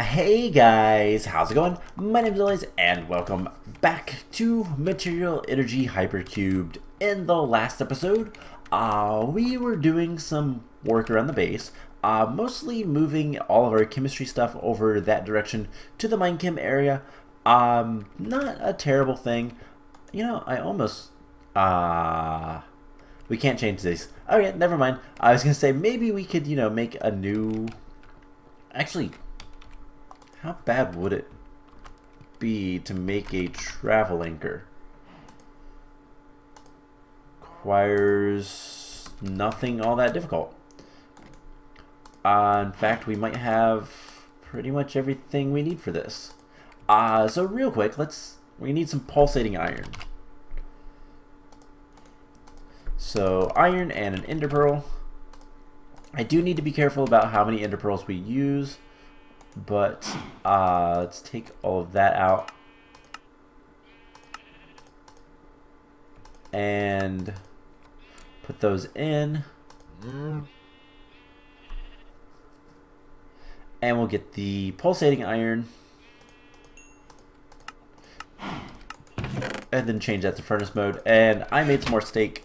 Hey guys, how's it going? My name is Elias and welcome back to Material Energy Hypercubed. In the last episode, we were doing some work around the base, mostly moving all of our chemistry stuff over that direction to the mine chem area. Not a terrible thing. You know, I almost, we can't change these. Okay, never mind. I was gonna say maybe we could, make a new, actually, how bad would it be to make a travel anchor? Requires nothing all that difficult. In fact, we might have pretty much everything we need for this. So real quick, we need some pulsating iron. So iron and an ender pearl. I do need to be careful about how many ender pearls we use. But let's take all of that out and put those in, and we'll get the pulsating iron and then change that to furnace mode. And I made some more steak,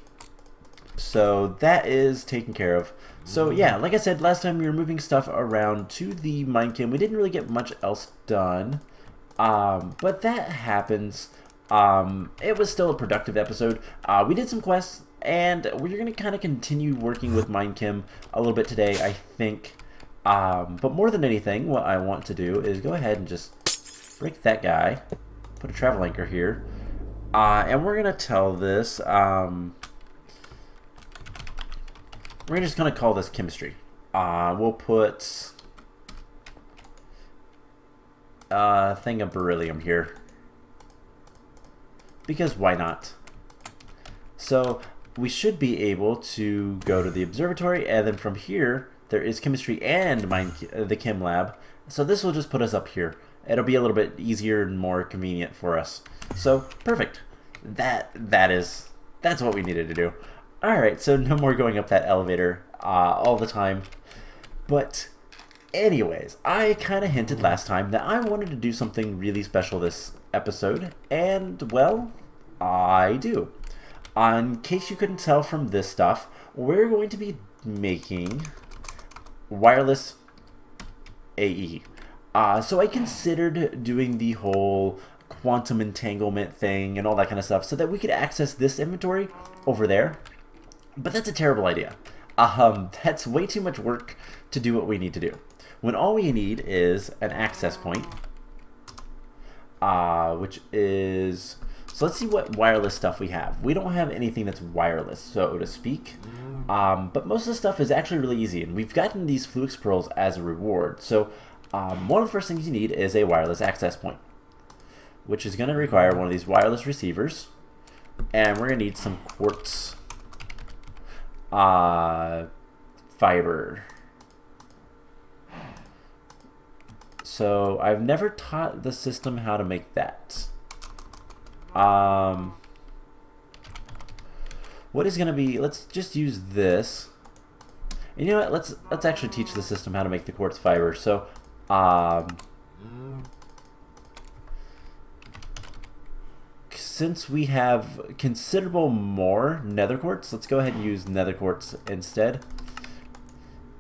so that is taken care of. So yeah, like I said, last time we were moving stuff around to the mine chem. We didn't really get much else done, but that happens. It was still a productive episode. We did some quests, and we're going to kind of continue working with mine chem a little bit today, I think. But more than anything, what I want to do is go ahead and just break that guy, put a travel anchor here, and we're going to tell this... we're just going to call this chemistry. We'll put a thing of beryllium here. Because why not? So we should be able to go to the observatory, and then from here there is chemistry and the chem lab. So this will just put us up here. It'll be a little bit easier and more convenient for us. So perfect. That's what we needed to do. Alright, so no more going up that elevator all the time. But anyways, I kind of hinted last time that I wanted to do something really special this episode. And, well, I do. In case you couldn't tell from this stuff, we're going to be making wireless AE. So I considered doing the whole quantum entanglement thing and all that kind of stuff so that we could access this inventory over there. But that's a terrible idea. That's way too much work to do what we need to do. When all we need is an access point, which is... So let's see what wireless stuff we have. We don't have anything that's wireless, so to speak. But most of the stuff is actually really easy, and we've gotten these Fluix Pearls as a reward. So one of the first things you need is a wireless access point, which is going to require one of these wireless receivers, and we're going to need some quartz fiber. So I've never taught the system how to make that. What is going to be, let's just use this. And you know what, let's actually teach the system how to make the quartz fiber. So since we have considerable more nether quartz, let's go ahead and use nether quartz instead.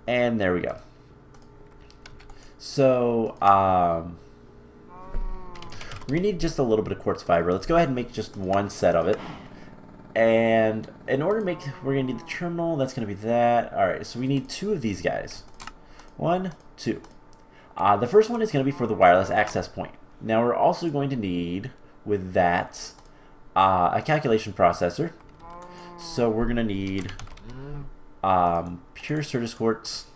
And there we go. So we need just a little bit of quartz fiber. Let's go ahead and make just one set of it. And in order to make, we're going to need the terminal. That's going to be that. Alright, so we need two of these guys. 1, 2. The first one is going to be for the wireless access point. Now we're also going to need, with that, a calculation processor. So we're going to need pure Certus quartz,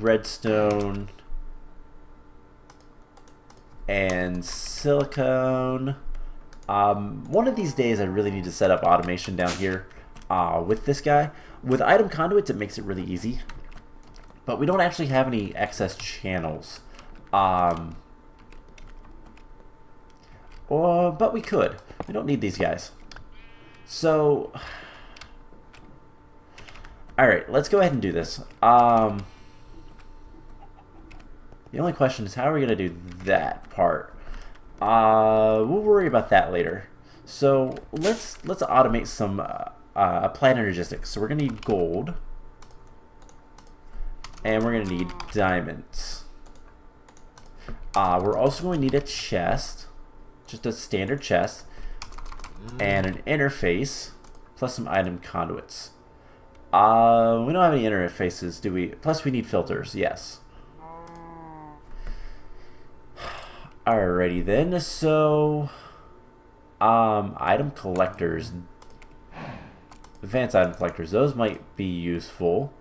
redstone, and silicone. One of these days I really need to set up automation down here with this guy. With item conduits it makes it really easy, but we don't actually have any excess channels. But we could. We don't need these guys. So Alright, let's go ahead and do this. The only question is how are we going to do that part? We'll worry about that later. So let's automate some applied energistics. So we're going to need gold. And we're going to need diamonds. We're also going to need a chest. Just a standard chest. And an interface. Plus some item conduits. We don't have any interfaces, do we? Plus we need filters, yes. Alrighty then, so item collectors. Advanced item collectors, those might be useful.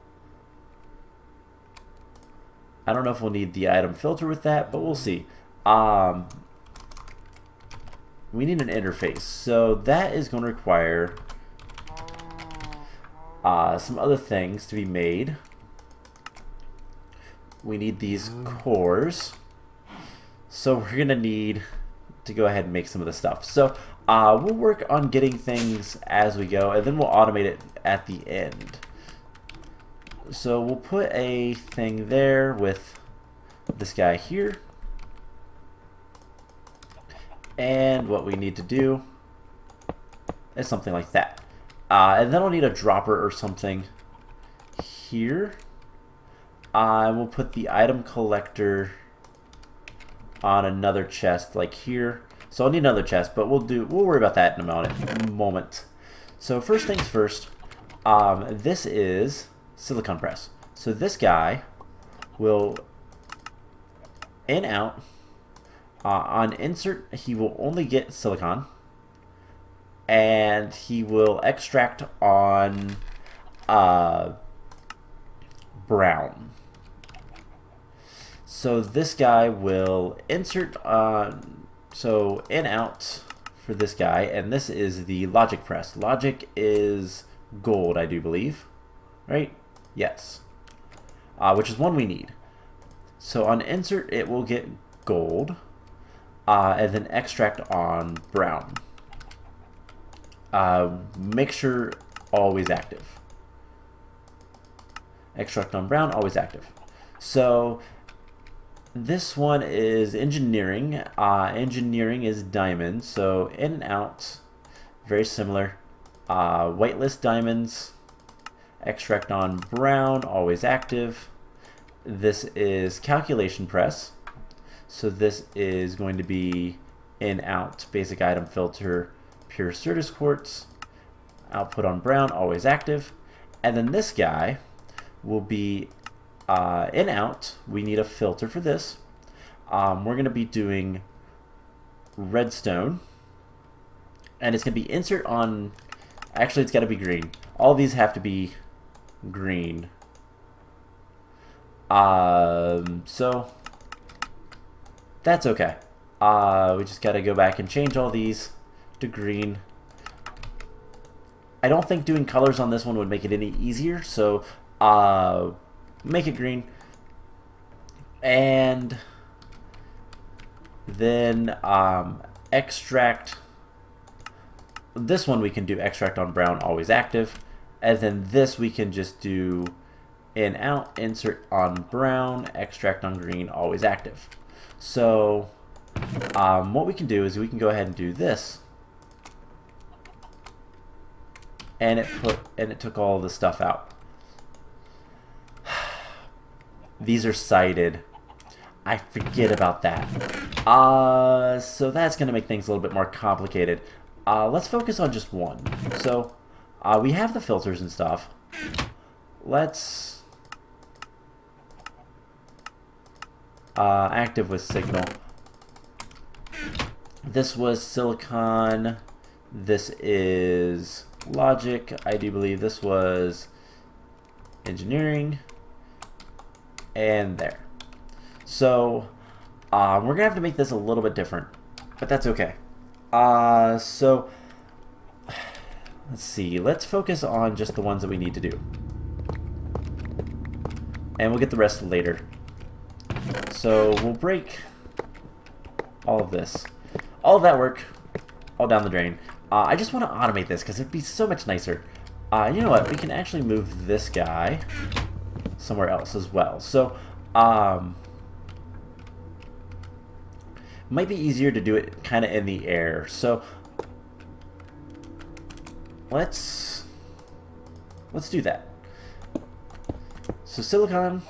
I don't know if we'll need the item filter with that, but we'll see. We need an interface, so that is going to require some other things to be made. We need these cores, so we're going to need to go ahead and make some of the stuff. So we'll work on getting things as we go, and then we'll automate it at the end. So we'll put a thing there with this guy here. And what we need to do is something like that. And then we'll need a dropper or something here. We'll put the item collector on another chest like here. So I'll need another chest, but we'll worry about that in a moment. So first things first, this is silicon press. So this guy will in out. On insert, he will only get silicon, and he will extract on brown. So this guy will insert so in out for this guy, and this is the logic press. Logic is gold, I do believe, right? Yes, which is one we need. So on insert, it will get gold. And then extract on brown. Make sure always active. Extract on brown, always active. So this one is engineering. Engineering is diamond. So in and out, very similar. Whitelist diamonds. Extract on brown, always active. This is calculation press. So this is going to be in out basic item filter pure Certus quartz, output on brown, always active. And then this guy will be in out. We need a filter for this. We're going to be doing redstone, and it's going to be insert on, actually it's got to be green. All these have to be green. So that's okay. We just got to go back and change all these to green. I don't think doing colors on this one would make it any easier, so make it green. And then extract. This one we can do extract on brown, always active. And then this we can just do in out, insert on brown, extract on green, always active. So what we can do is we can go ahead and do this, and it took all the stuff out. These are cited. I forget about that. So that's going to make things a little bit more complicated. Let's focus on just one. So we have the filters and stuff. Let's active with signal. This was silicon. This is logic. I do believe this was engineering. And there. So we're gonna have to make this a little bit different, but that's okay. So let's see. Let's focus on just the ones that we need to do, and we'll get the rest later. So we'll break all of this. All of that work, all down the drain. I just want to automate this because it'd be so much nicer. You know what? We can actually move this guy somewhere else as well. So Might be easier to do it kind of in the air. So let's do that. So silicon,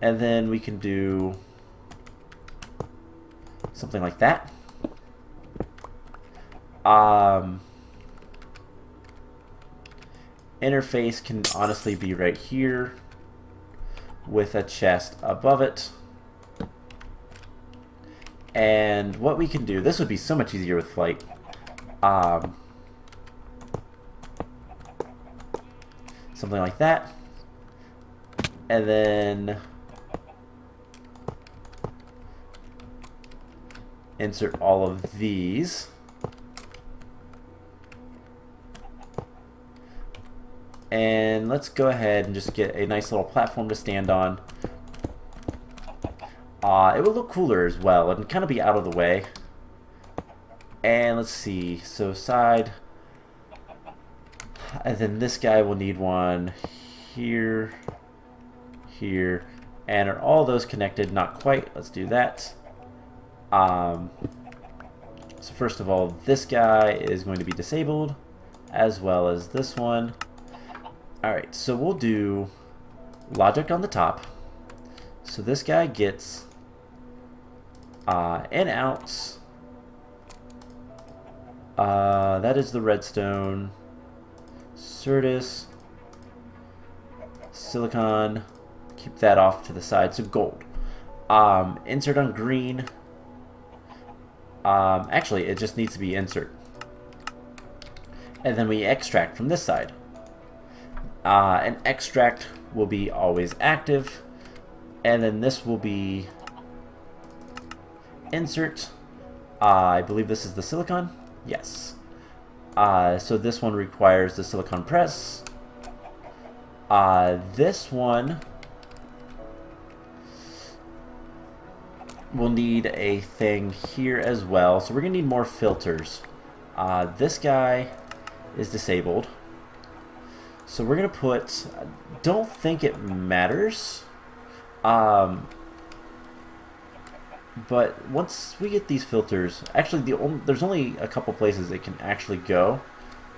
and then we can do something like that. Interface can honestly be right here with a chest above it. And what we can do, this would be so much easier with flight. Something like that. And then insert all of these. And let's go ahead and just get a nice little platform to stand on. It will look cooler as well and kind of be out of the way. And let's see, so side, and then this guy will need one here, here, and are all those connected? Not quite. Let's do that. So first of all, this guy is going to be disabled, as well as this one. Alright, so we'll do logic on the top. So this guy gets in outs. That is the redstone. Certus. Silicon. Keep that off to the side. So gold. Insert on green. Actually, it just needs to be insert. And then we extract from this side. And extract will be always active. And then this will be insert. I believe this is the silicon. Yes. So this one requires the silicon press. This one will need a thing here as well. So we're going to need more filters. This guy is disabled. So we're going to put, don't think it matters. But once we get these filters, actually there's only a couple places it can actually go.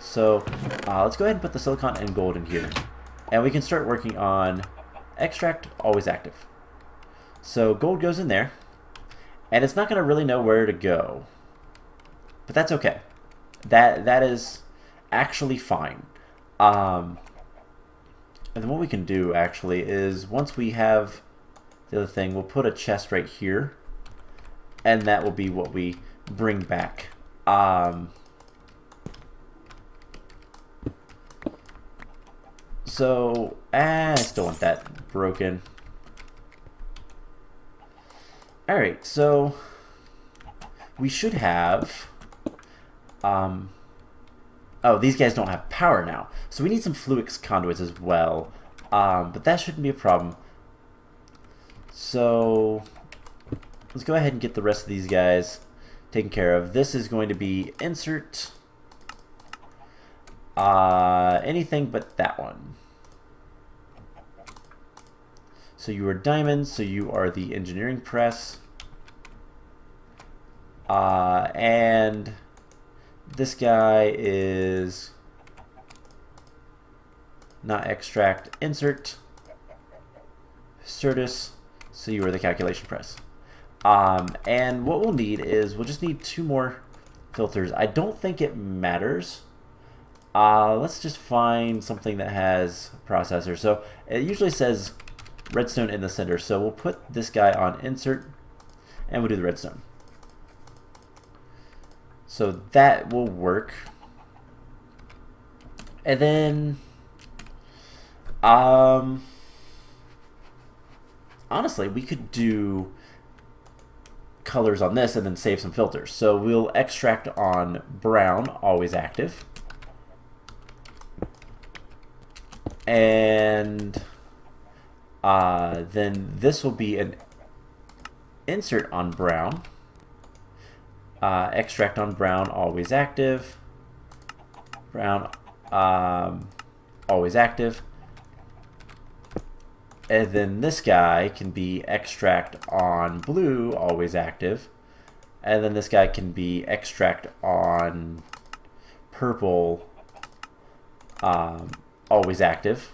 So let's go ahead and put the silicon and gold in here. And we can start working on extract, always active. So gold goes in there. And it's not going to really know where to go. But that's okay. That is actually fine. And then what we can do actually is once we have the other thing, we'll put a chest right here. And that will be what we bring back. So, I still want that broken. Alright, so we should have... oh, these guys don't have power now. So we need some fluix conduits as well. But that shouldn't be a problem. So... let's go ahead and get the rest of these guys taken care of. This is going to be insert anything but that one. So you are diamonds, so you are the engineering press. And this guy is not extract, insert, Certus, so you are the calculation press. And what we'll need is, we'll just need 2 more filters. I don't think it matters. Let's just find something that has processor. So it usually says redstone in the center. So we'll put this guy on insert and we'll do the redstone. So that will work. And then, honestly, we could do colors on this and then save some filters. So we'll extract on brown, always active. And then this will be an insert on brown. Extract on brown, always active. Brown, always active. And then this guy can be extract on blue, always active. And then this guy can be extract on purple, always active.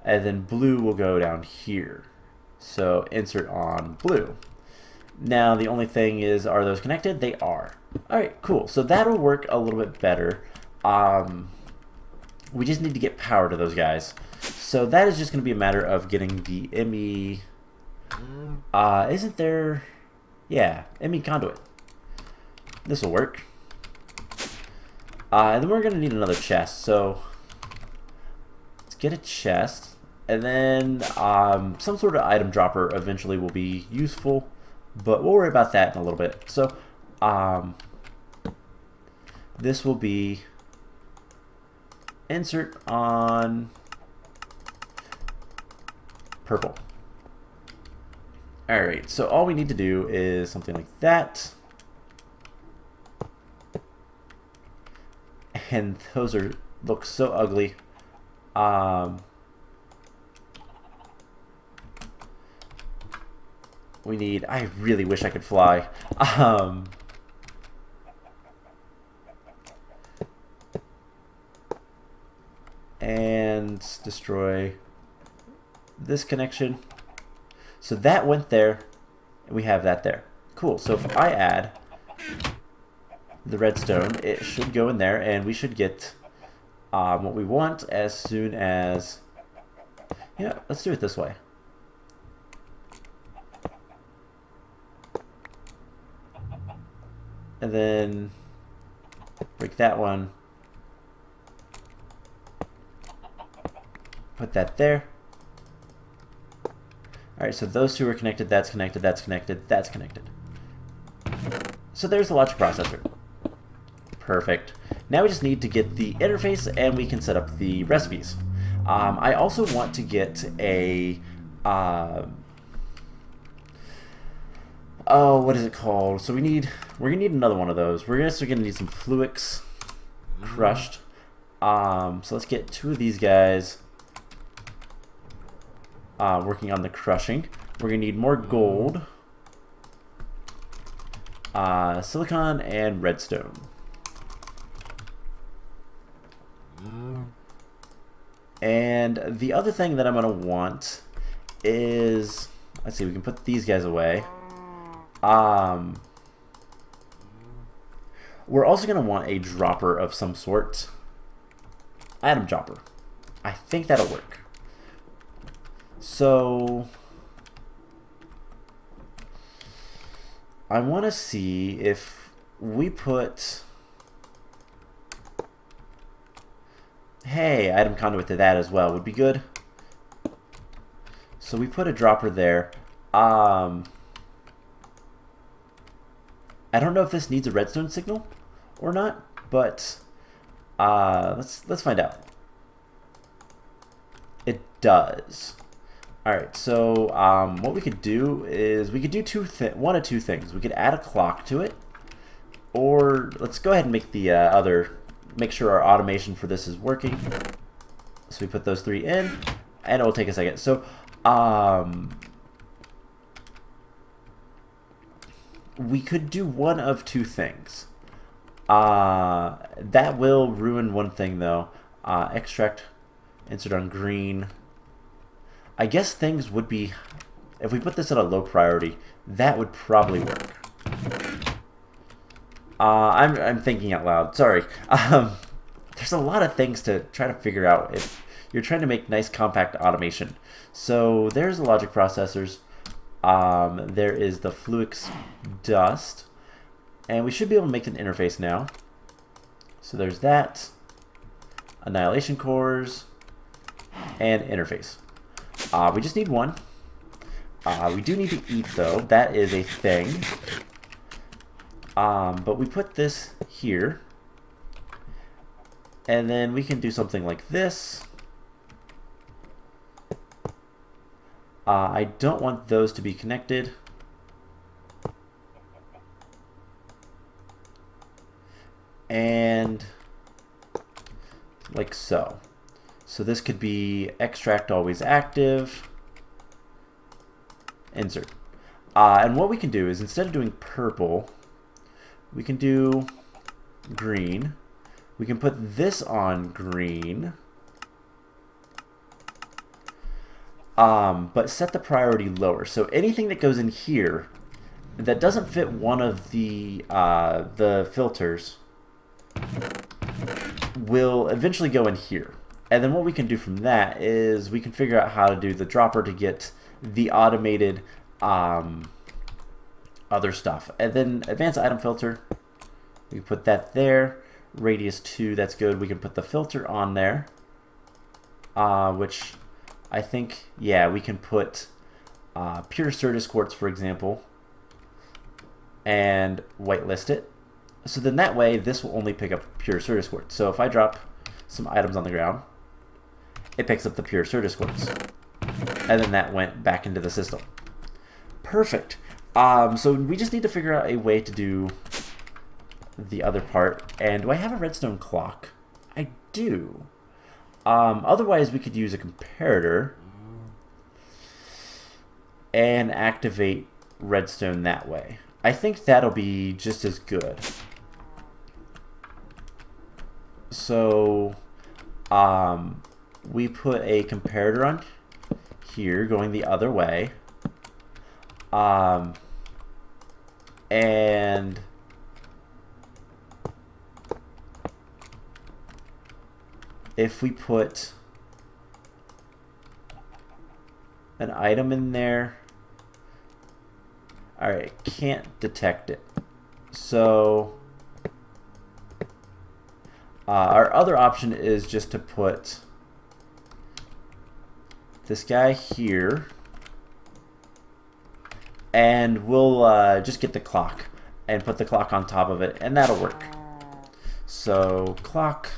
And then blue will go down here. So insert on blue. Now the only thing is, are those connected? They are. Alright, cool. So that'll work a little bit better. We just need to get power to those guys. So that is just going to be a matter of getting the ME... isn't there... Yeah, ME conduit. This will work. And then we're going to need another chest. So let's get a chest. And then some sort of item dropper eventually will be useful. But we'll worry about that in a little bit. So this will be insert on purple. Alright, so all we need to do is something like that. And those look so ugly. We need, I really wish I could fly. And destroy this connection. So that went there, and we have that there. Cool, so if I add the redstone, it should go in there, and we should get what we want as soon as... Yeah, let's do it this way. And then break that one. Put that there. Alright, so those two are connected, that's connected, that's connected, that's connected. So there's the logic processor. Perfect. Now we just need to get the interface and we can set up the recipes. I also want to get a... oh, what is it called? So we're gonna need another one of those. We're also gonna need some fluix crushed. So let's get two of these guys working on the crushing. We're gonna need more gold, silicon, and redstone. And the other thing that I'm gonna want is, let's see, we can put these guys away. We're also going to want a dropper of some sort. Atom dropper. I think that'll work. So I want to see if we put... Hey, item conduit to that as well would be good. So we put a dropper there. I don't know if this needs a redstone signal or not, but let's find out. It does. All right, so what we could do is we could do one of two things. We could add a clock to it, or let's go ahead and make the make sure our automation for this is working. So we put those three in, and it will take a second. So we could do one of two things. That will ruin one thing though. Extract, insert on green. I guess things would be, if we put this at a low priority, that would probably work. I'm thinking out loud, sorry. There's a lot of things to try to figure out if you're trying to make nice compact automation. So there's the logic processors. There is the fluix dust, and we should be able to make an interface now. So there's that, annihilation cores, and interface. We just need one. We do need to eat though, that is a thing. But we put this here, and then we can do something like this. I don't want those to be connected. And like so. So this could be extract always active, insert. And what we can do is, instead of doing purple, we can do green. We can put this on green, but set the priority lower. So anything that goes in here that doesn't fit one of the filters will eventually go in here. And then what we can do from that is we can figure out how to do the dropper to get the automated other stuff. And then advanced item filter, we can put that there. Radius 2, that's good. We can put the filter on there, which I think, yeah, we can put pure Certus quartz, for example, and whitelist it. So then that way, this will only pick up pure Certus quartz. So if I drop some items on the ground, it picks up the pure Certus quartz. And then that went back into the system. Perfect. So we just need to figure out a way to do the other part. And do I have a redstone clock? I do. Otherwise, we could use a comparator and activate redstone that way. I think that'll be just as good. So we put a comparator on here going the other way. And if we put an item in there, alright, can't detect it. So our other option is just to put this guy here, and we'll just get the clock and put the clock on top of it, and that'll work. So clock,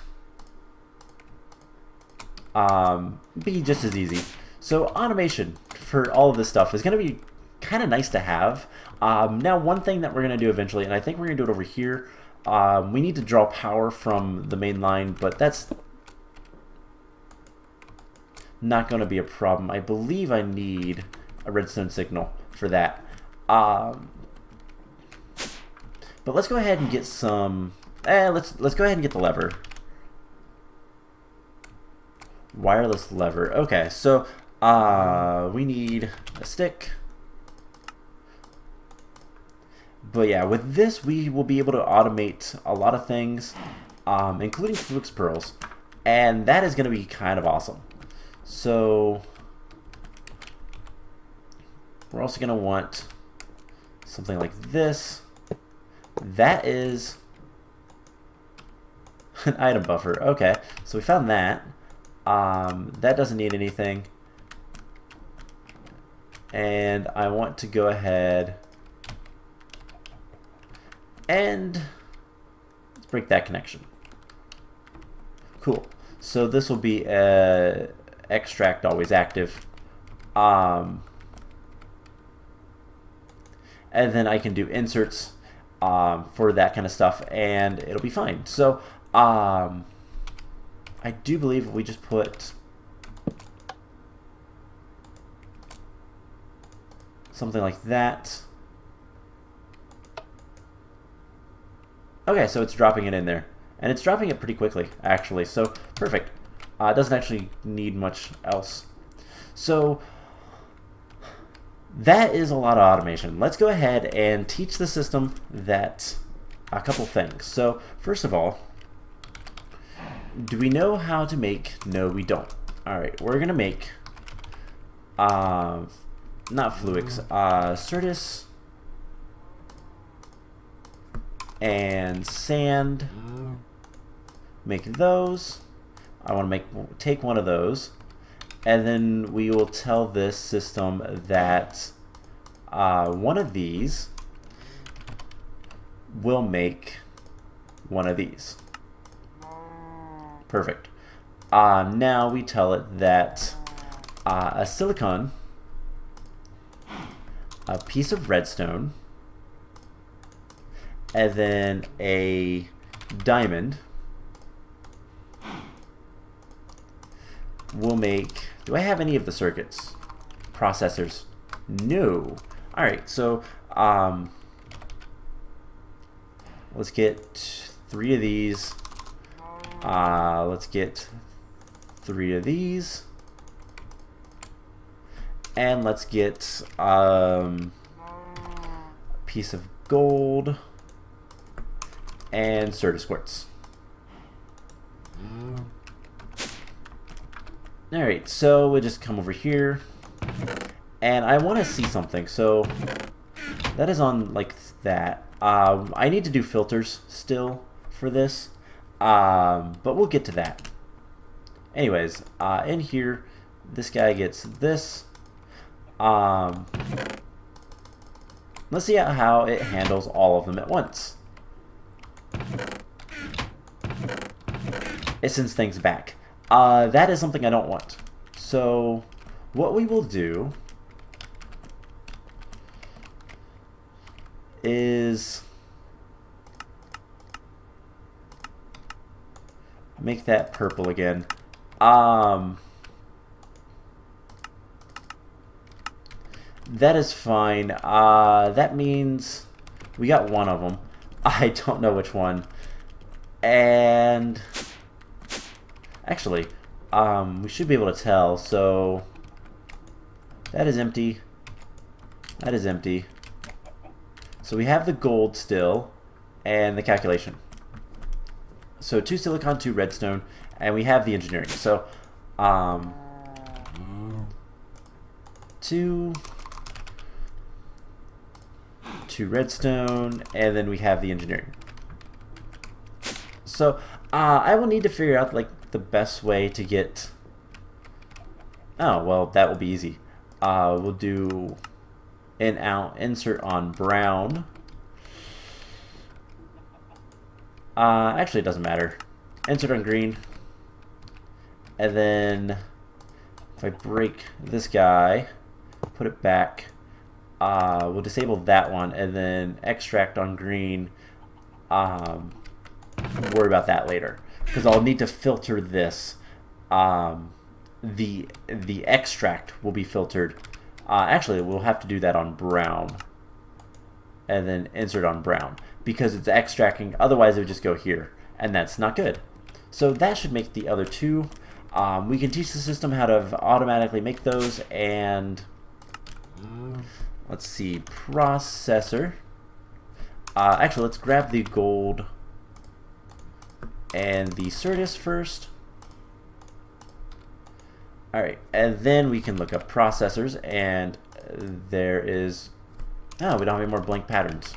be just as easy. So automation for all of this stuff is going to be kind of nice to have. Now one thing that we're going to do eventually, and I think we're going to do it over here, we need to draw power from the main line, but that's not going to be a problem. I believe I need a redstone signal for that. But let's go ahead and get some. Let's go ahead and get the lever. Wireless lever. Okay, so we need a stick. But yeah, with this we will be able to automate a lot of things, including Flux pearls, and that is going to be kind of awesome. So we're also going to want something like this. That is an item buffer. Okay, so we found that. That doesn't need anything. And I want to go ahead and let's break that connection. Cool. So this will be extract always active. And then I can do inserts for that kind of stuff, and it'll be fine. So I do believe if we just put something like that. Okay, so it's dropping it in there, and it's dropping it pretty quickly, actually. So perfect. It doesn't actually need much else. So that is a lot of automation. Let's go ahead and teach the system that a couple things. So first of all, do we know how to make? No, we don't. All right, we're gonna make not Fluix, Certus and sand. Make those. I want to take one of those, and then we will tell this system that one of these will make one of these. Perfect. Now we tell it that a silicon, a piece of redstone, and then a diamond we'll make, do I have any of the circuits? Processors? No. Alright, so let's get 3 of these. Let's get 3 of these. And let's get a piece of gold and Certus quartz. Alright, so we'll just come over here. And I want to see something. So that is on like that. I need to do filters still for this. But we'll get to that. Anyways, in here, this guy gets this. Let's see how it handles all of them at once. It sends things back. That is something I don't want. So what we will do is make that purple again. That is fine. That means we got one of them. I don't know which one. And actually, we should be able to tell. So that is empty. That is empty. So we have the gold still and the calculation. So 2 silicon, 2 redstone, and we have the engineering. So 2 redstone, and then we have the engineering. So I will need to figure out like the best way to get. Oh well, that will be easy. We'll do in out insert on brown. Actually, it doesn't matter. Insert on green, and then if I break this guy, put it back. We'll disable that one, and then extract on green. Worry about that later, because I'll need to filter this. The extract will be filtered. Actually, we'll have to do that on brown, and then insert on brown, because it's extracting. Otherwise, it would just go here, and that's not good. So that should make the other 2. We can teach the system how to automatically make those, and let's see, processor. Actually, let's grab the gold and the Certus first. Alright, and then we can look up processors, and there is... Oh, we don't have any more blank patterns.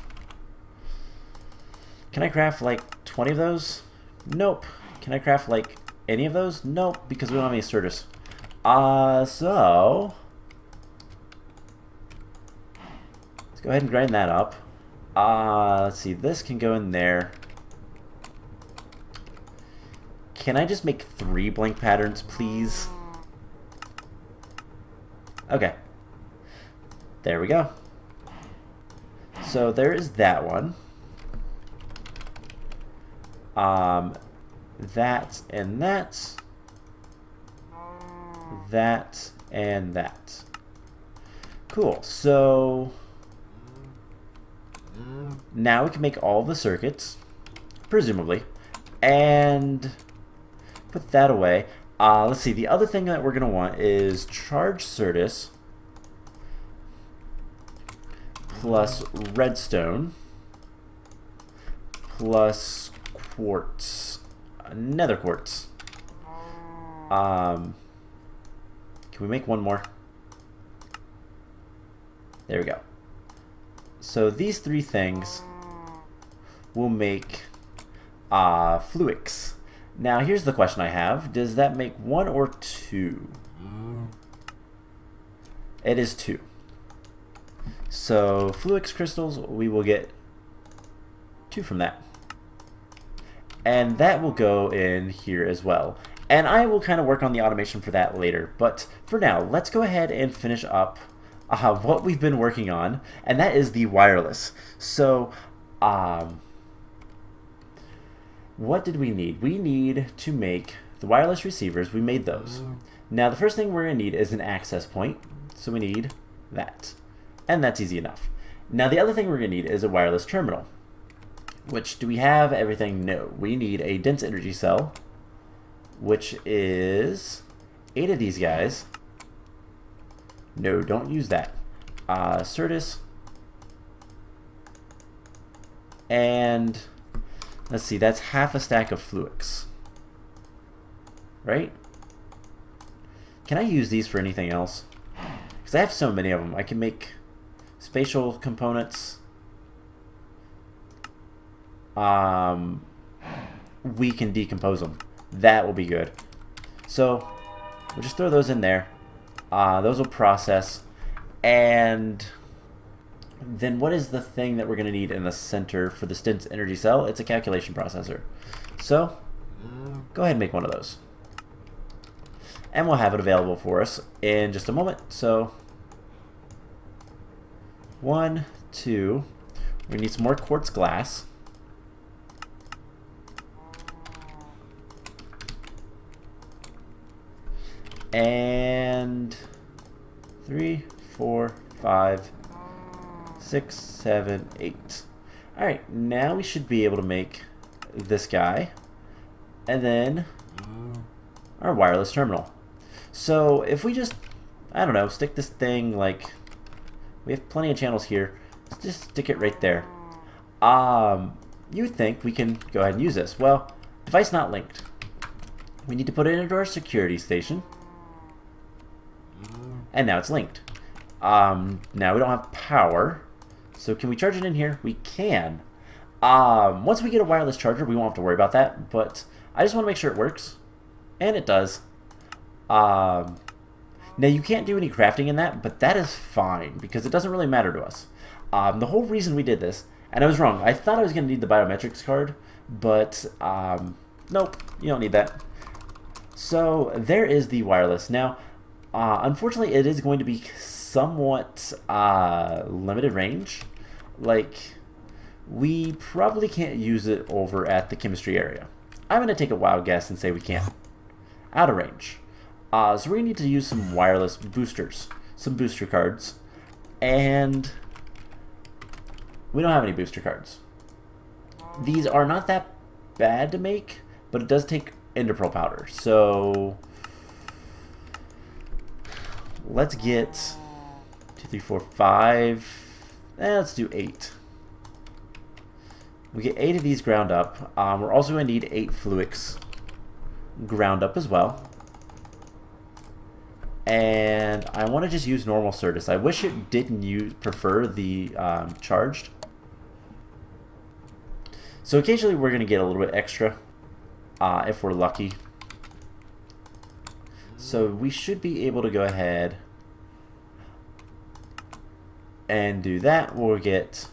Can I craft like 20 of those? Nope. Can I craft like any of those? Nope, because we don't have any Certus. So... let's go ahead and grind that up. Let's see, this can go in there. Can I just make 3 blank patterns, please? Okay. There we go. So there is that one. That and that. That and that. Cool. So now we can make all the circuits, presumably, and put that away. Let's see, the other thing that we're going to want is charge Certus plus redstone plus quartz, nether quartz. Can we make one more? There we go. So these 3 things will make fluix. Now here's the question I have. Does that make 1 or 2? It is 2. So fluix crystals, we will get 2 from that. And that will go in here as well. And I will kind of work on the automation for that later. But for now, let's go ahead and finish up what we've been working on, and that is the wireless. So what did we need? We need to make the wireless receivers. We made those. Now the first thing we're going to need is an access point. So we need that. And that's easy enough. Now the other thing we're going to need is a wireless terminal. Which, do we have everything? No. We need a dense energy cell, which is 8 of these guys. No, don't use that. Certus. And let's see, that's half a stack of fluix. Right? Can I use these for anything else? Because I have so many of them. I can make spatial components. We can decompose them. That will be good. So we'll just throw those in there. Those will process. And then what is the thing that we're going to need in the center for the dense energy cell? It's a calculation processor. So go ahead and make one of those. And we'll have it available for us in just a moment. So 1, 2. We need some more quartz glass. And 3, 4, 5, 6, 7, 8. Alright, now we should be able to make this guy. And then our wireless terminal. So if we just, I don't know, stick this thing like, we have plenty of channels here. Let's just stick it right there. You would think we can go ahead and use this. Well, device not linked. We need to put it into our security station. And now it's linked. Now we don't have power. So can we charge it in here? We can. Once we get a wireless charger, we won't have to worry about that. But I just want to make sure it works. And it does. Now you can't do any crafting in that, but that is fine. Because it doesn't really matter to us. The whole reason we did this, and I was wrong. I thought I was going to need the biometrics card. But nope, you don't need that. So there is the wireless. Now, unfortunately, it is going to be somewhat limited range. Like, we probably can't use it over at the chemistry area. I'm going to take a wild guess and say we can't. Out of range. So we're going to need to use some wireless boosters. Some booster cards. And we don't have any booster cards. These are not that bad to make, but it does take enderpearl powder. So let's get 2, 3, 4, 5. Let's do 8. We get 8 of these ground up. We're also going to need 8 fluix ground up as well. And I want to just use normal Certus. I wish it didn't prefer the charged. So occasionally we're going to get a little bit extra if we're lucky. So we should be able to go ahead and do that. We'll get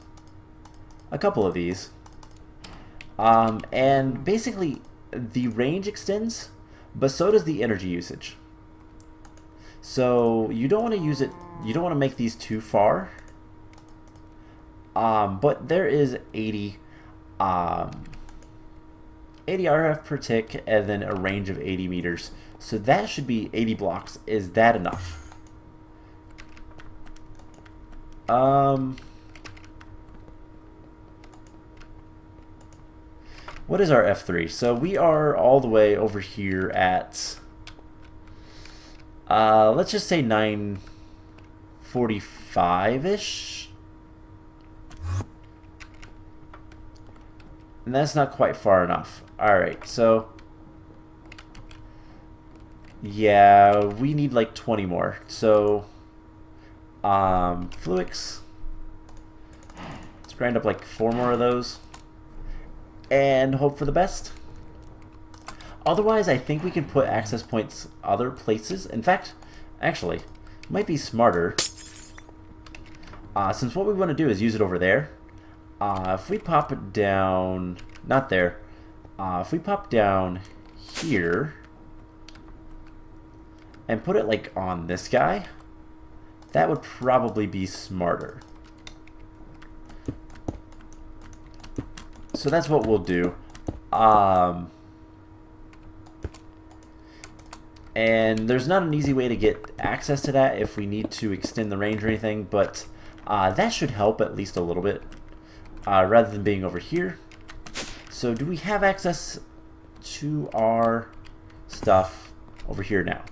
a couple of these. And basically the range extends, but so does the energy usage. So you don't want to use it, you don't want to make these too far. But there is 80 RF per tick and then a range of 80 meters. So that should be 80 blocks. Is that enough? What is our F3? So we are all the way over here at let's just say 945-ish. And that's not quite far enough. Alright, so yeah, we need like 20 more. So fluix. Let's grind up like 4 more of those. And hope for the best. Otherwise, I think we can put access points other places. In fact, actually, it might be smarter. Since what we want to do is use it over there. If we pop it down, not there. If we pop down here and put it like on this guy, that would probably be smarter. So that's what we'll do. And there's not an easy way to get access to that if we need to extend the range or anything, but that should help at least a little bit, rather than being over here. So do we have access to our stuff over here now?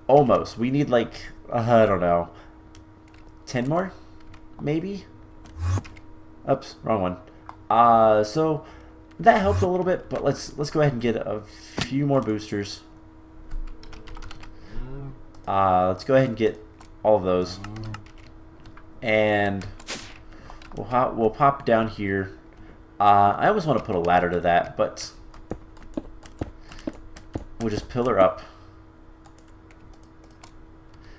Almost. We need like, I don't know, 10 more? Maybe? Oops, wrong one. So that helped a little bit, but let's go ahead and get a few more boosters. Let's go ahead and get all of those, and we'll pop down here. I always want to put a ladder to that, but we'll just pillar up.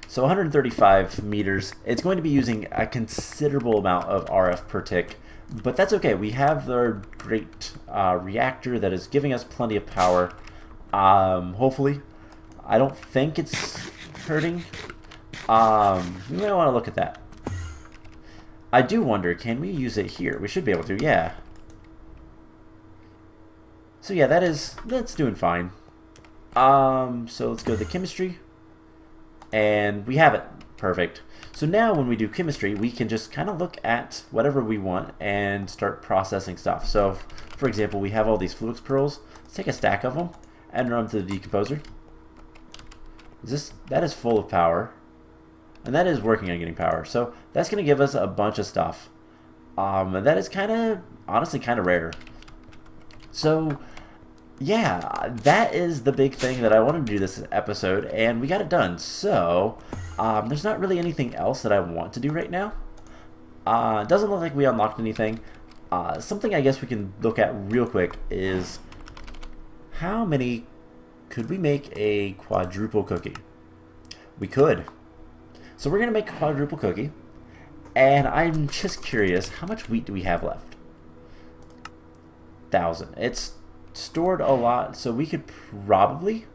So 135 meters. It's going to be using a considerable amount of RF per tick, but that's okay. We have the great reactor that is giving us plenty of power. Hopefully. I don't think it's hurting. We might want to look at that. I do wonder, can we use it here? We should be able to, yeah. So yeah, that's doing fine. So let's go to the chemistry. And we have it. Perfect. So now when we do chemistry, we can just kind of look at whatever we want and start processing stuff. So, for example, we have all these flux pearls. Let's take a stack of them and run them to the decomposer. That is full of power. And that is working on getting power. So that's going to give us a bunch of stuff. And that is honestly kind of rare. So yeah, that is the big thing that I wanted to do this episode, and we got it done. So there's not really anything else that I want to do right now. It doesn't look like we unlocked anything. Something I guess we can look at real quick is how many could we make a quadruple cookie? We could. So we're going to make a quadruple cookie, and I'm just curious, how much wheat do we have left? 1,000. It's stored a lot, so we could probably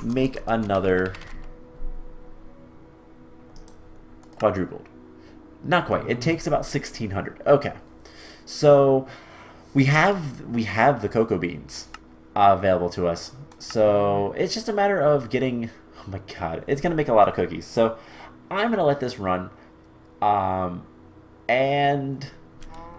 make another quadrupled. Not quite. It takes about 1,600. Okay, so we have the cocoa beans available to us. So it's just a matter of getting. Oh my god, it's gonna make a lot of cookies. So I'm gonna let this run, and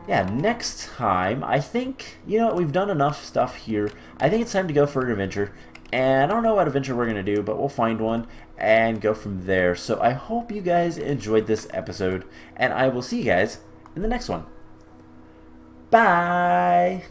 yeah, next time, I think, you know, we've done enough stuff here. I think it's time to go for an adventure. And I don't know what adventure we're going to do, but we'll find one and go from there. So I hope you guys enjoyed this episode, and I will see you guys in the next one. Bye!